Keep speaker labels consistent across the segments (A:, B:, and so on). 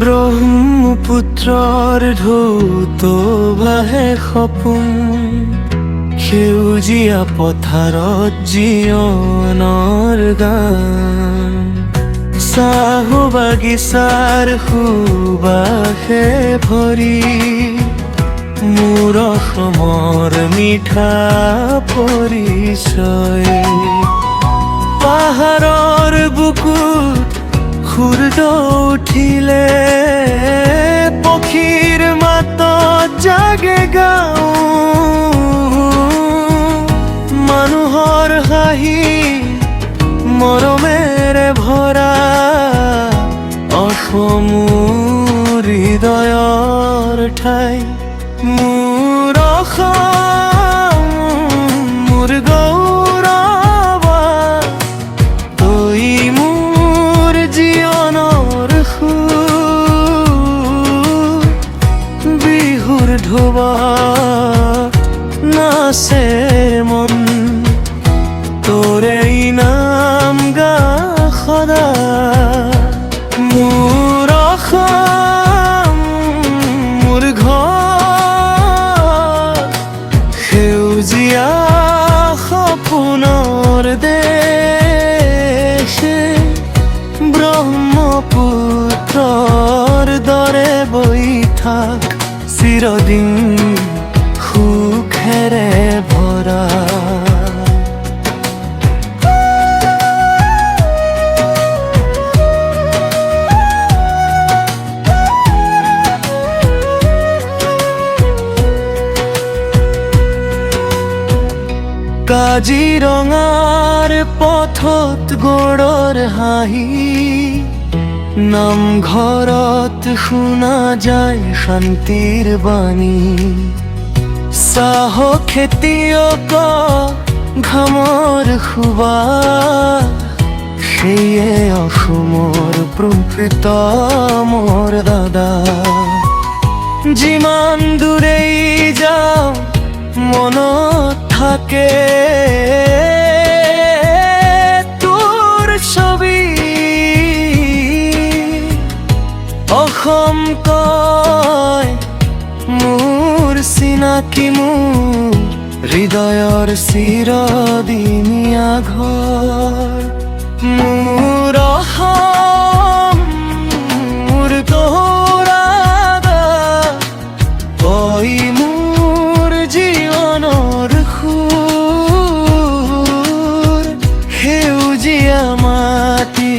A: ব্ৰহ্মপুত্ৰৰ ঢৌত ভাহে সপোন, সেউজীয়া পথাৰত জীৱনৰ গান। চাহ বাগিচাৰ সুবাসে ভৰি মোৰ অসমৰ মিঠা পৰিচয়। পাহাৰৰ বুকুত সূৰ্য উঠিলে পক্ষীৰ মাতত জাগে গাঁও। মানুহৰ হাঁহি মৰমেৰে ভৰা অসম হৃদয়ৰ ঠাই। মোৰ অসম মোৰ গৌৰৱ, তই মোৰ জীৱনৰ সুৰ। বিহুৰ ঢৌত নাচে মন, তোৰে নাম গা সদা। মোৰ অসম মোৰ ঘৰ, সেউজীয়া সপোনৰ দেশ। ব্ৰহ্মপুত্ৰৰ দৰে বৈ থাক চিৰদিন সুখেৰে ভৰা। কাজিৰঙাৰ পথত গৰুৰ হাঁহি, নামঘৰত শুনা যায় শান্তিৰ বাণী। চাহ খেতিয়ক ঘামৰ সুবাস, সেয়ে অসমৰ প্ৰকৃত মোৰ দাদা। যিমান দূৰেই যাওঁ মনত থাকে তোৰ ছবি। অসম কয় মোৰ চিনাকি, মোৰ হৃদয়ৰ চিৰদিনীয়া ঘৰ। মোৰ অসম মোৰ গৌৰৱ, তই মোৰ জীৱনৰ সুৰ। সেউজীয়া মাটি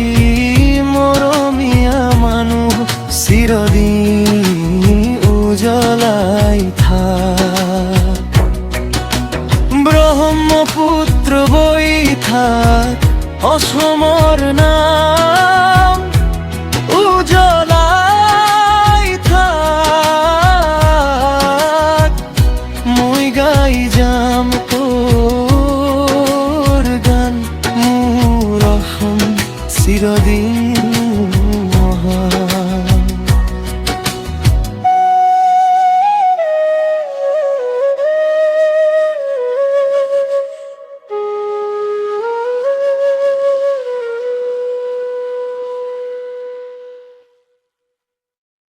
A: মৰমীয়া মানুহ, চিৰদিন উজ্বলাই থাক। ব্ৰহ্মপুত্ৰ বৈ থাক অসমৰ নাম।